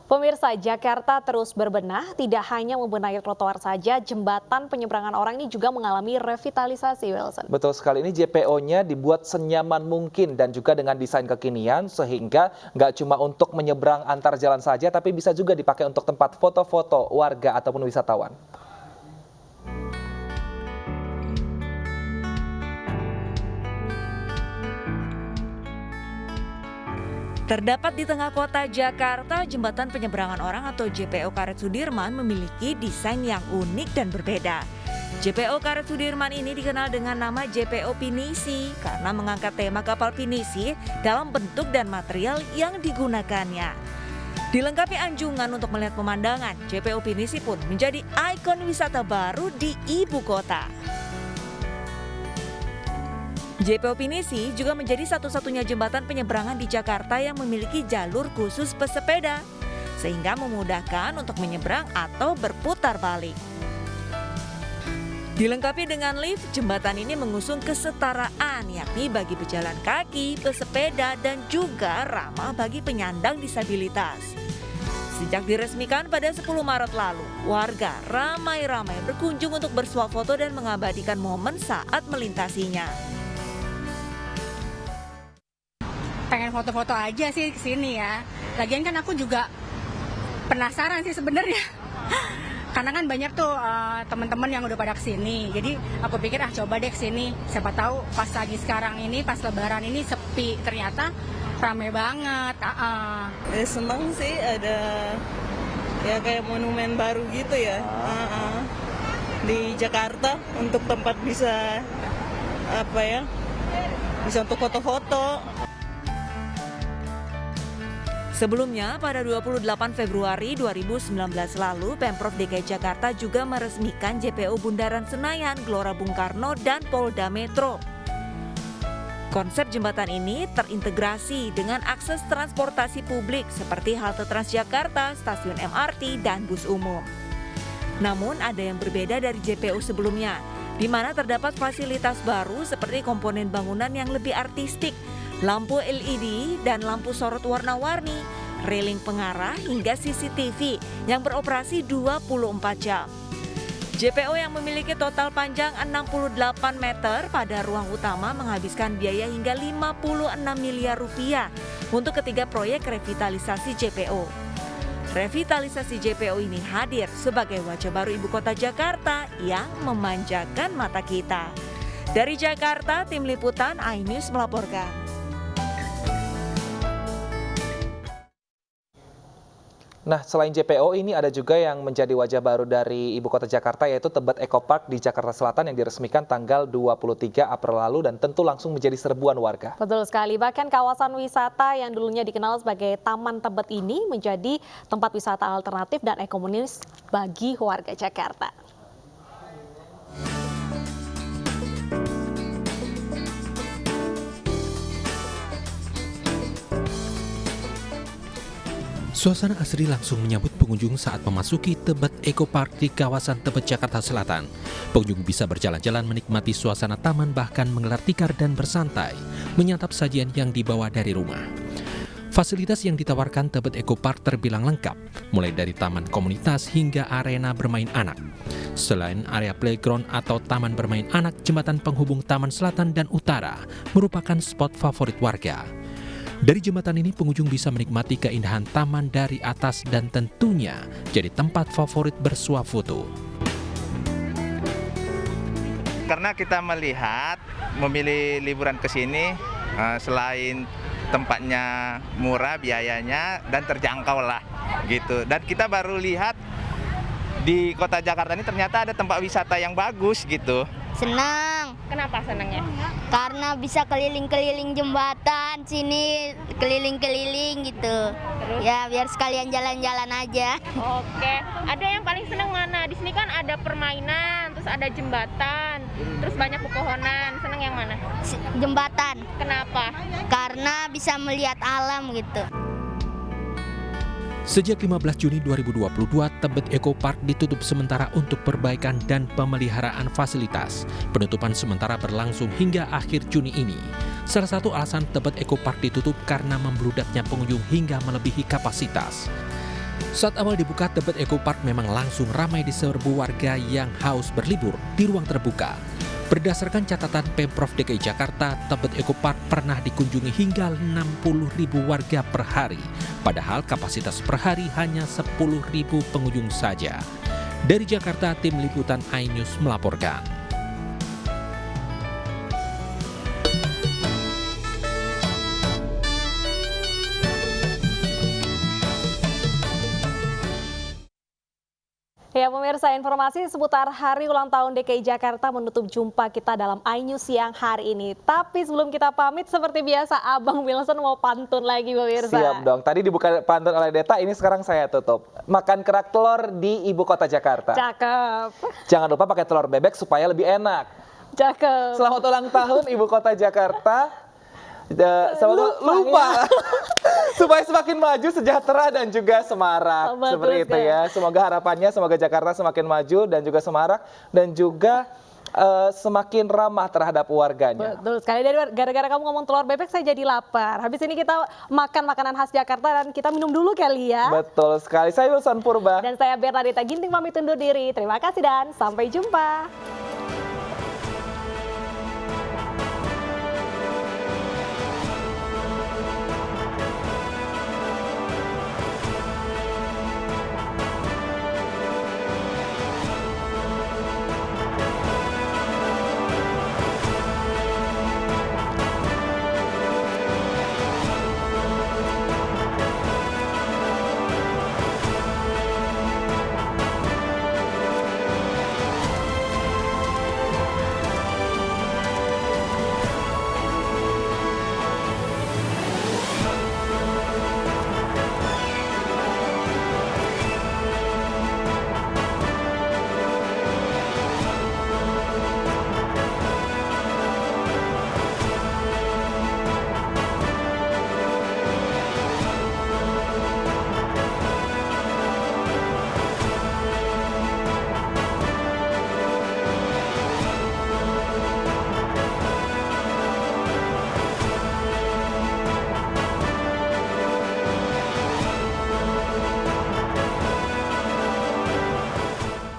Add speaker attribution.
Speaker 1: Pemirsa, Jakarta terus berbenah, tidak hanya membenahi trotoar saja, jembatan penyeberangan orang ini juga mengalami revitalisasi, Wilson.
Speaker 2: Betul sekali, ini JPO-nya dibuat senyaman mungkin dan juga dengan desain kekinian sehingga nggak cuma untuk menyeberang antar jalan saja, tapi bisa juga dipakai untuk tempat foto-foto warga ataupun wisatawan.
Speaker 3: Terdapat di tengah kota Jakarta, Jembatan Penyeberangan Orang atau JPO Karet Sudirman memiliki desain yang unik dan berbeda. JPO Karet Sudirman ini dikenal dengan nama JPO Pinisi karena mengangkat tema kapal pinisi dalam bentuk dan material yang digunakannya. Dilengkapi anjungan untuk melihat pemandangan, JPO Pinisi pun menjadi ikon wisata baru di ibu kota. JPO Pinisi juga menjadi satu-satunya jembatan penyeberangan di Jakarta yang memiliki jalur khusus pesepeda, sehingga memudahkan untuk menyeberang atau berputar balik. Dilengkapi dengan lift, jembatan ini mengusung kesetaraan, yakni bagi pejalan kaki, pesepeda, dan juga ramah bagi penyandang disabilitas. Sejak diresmikan pada 10 Maret lalu, warga ramai-ramai berkunjung untuk bersuah foto dan mengabadikan momen saat melintasinya.
Speaker 4: Pengen foto-foto aja sih kesini ya. Lagian kan aku juga penasaran sih sebenarnya. Karena kan banyak tuh teman-teman yang udah pada kesini. Jadi aku pikir coba deh kesini. Siapa tahu pas lagi sekarang ini, pas lebaran ini sepi. Ternyata rame banget.
Speaker 5: Seneng sih ada ya kayak monumen baru gitu ya. Di Jakarta untuk tempat bisa bisa untuk foto-foto.
Speaker 3: Sebelumnya, pada 28 Februari 2019 lalu, Pemprov DKI Jakarta juga meresmikan JPO Bundaran Senayan, Gelora Bung Karno, dan Polda Metro. Konsep jembatan ini terintegrasi dengan akses transportasi publik seperti halte Transjakarta, stasiun MRT, dan bus umum. Namun ada yang berbeda dari JPO sebelumnya, di mana terdapat fasilitas baru seperti komponen bangunan yang lebih artistik, lampu LED dan lampu sorot warna-warni, railing pengarah hingga CCTV yang beroperasi 24 jam. JPO yang memiliki total panjang 68 meter pada ruang utama menghabiskan biaya hingga 56 miliar rupiah untuk ketiga proyek revitalisasi JPO. Revitalisasi JPO ini hadir sebagai wajah baru ibu kota Jakarta yang memanjakan mata kita. Dari Jakarta, tim liputan iNews melaporkan.
Speaker 2: Nah, selain JPO ini ada juga yang menjadi wajah baru dari ibu kota Jakarta, yaitu Tebet Eco Park di Jakarta Selatan yang diresmikan tanggal 23 April lalu dan tentu langsung menjadi serbuan warga.
Speaker 1: Betul sekali, bahkan kawasan wisata yang dulunya dikenal sebagai Taman Tebet ini menjadi tempat wisata alternatif dan ekonomis bagi warga Jakarta.
Speaker 6: Suasana asri langsung menyambut pengunjung saat memasuki Tebet Eco Park di kawasan Tebet, Jakarta Selatan. Pengunjung bisa berjalan-jalan menikmati suasana taman bahkan menggelar tikar dan bersantai, menyantap sajian yang dibawa dari rumah. Fasilitas yang ditawarkan Tebet Eco Park terbilang lengkap, mulai dari taman komunitas hingga arena bermain anak. Selain area playground atau taman bermain anak, jembatan penghubung Taman Selatan dan Utara merupakan spot favorit warga. Dari jembatan ini pengunjung bisa menikmati keindahan taman dari atas dan tentunya jadi tempat favorit bersuah foto.
Speaker 7: Karena kita melihat memilih liburan ke sini selain tempatnya murah biayanya dan terjangkau lah gitu. Dan kita baru lihat di kota Jakarta ini ternyata ada tempat wisata yang bagus gitu.
Speaker 8: Senang.
Speaker 9: Kenapa senangnya?
Speaker 8: Karena bisa keliling-keliling jembatan sini, keliling-keliling gitu.
Speaker 9: Terus?
Speaker 8: Ya biar sekalian jalan-jalan aja.
Speaker 9: Oke, ada yang paling senang mana? Di sini kan ada permainan, terus ada jembatan, terus banyak pepohonan. Senang yang mana?
Speaker 8: Jembatan.
Speaker 9: Kenapa?
Speaker 8: Karena bisa melihat alam gitu.
Speaker 6: Sejak 15 Juni 2022, Tebet Eco Park ditutup sementara untuk perbaikan dan pemeliharaan fasilitas. Penutupan sementara berlangsung hingga akhir Juni ini. Salah satu alasan Tebet Eco Park ditutup karena membludaknya pengunjung hingga melebihi kapasitas. Saat awal dibuka, Tebet Eco Park memang langsung ramai diserbu warga yang haus berlibur di ruang terbuka. Berdasarkan catatan Pemprov DKI Jakarta, Tebet Eco Park pernah dikunjungi hingga 60.000 warga per hari. Padahal kapasitas per hari hanya 10.000 pengunjung saja. Dari Jakarta, tim liputan iNews melaporkan.
Speaker 1: Ya pemirsa, informasi seputar hari ulang tahun DKI Jakarta menutup jumpa kita dalam iNews siang hari ini. Tapi sebelum kita pamit, seperti biasa Abang Wilson mau pantun lagi pemirsa.
Speaker 2: Siap dong, tadi dibuka pantun oleh Deta, ini sekarang saya tutup. Makan kerak telur di ibu kota Jakarta.
Speaker 1: Cakep.
Speaker 2: Jangan lupa pakai telur bebek supaya lebih enak.
Speaker 1: Cakep.
Speaker 2: Selamat ulang tahun ibu kota Jakarta. Lupa. Supaya semakin maju, sejahtera dan juga semarak.
Speaker 1: Betul
Speaker 2: Seperti itu ya. Semoga harapannya, semoga Jakarta semakin maju dan juga semarak dan juga semakin ramah terhadap warganya.
Speaker 1: Betul sekali. Dari gara-gara kamu ngomong telur bebek saya jadi lapar. Habis ini kita makan makanan khas Jakarta dan kita minum dulu kali ya.
Speaker 2: Betul sekali. Saya Wilson Purba.
Speaker 1: Dan saya Bernadita Ginting pamit undur diri. Terima kasih dan sampai jumpa.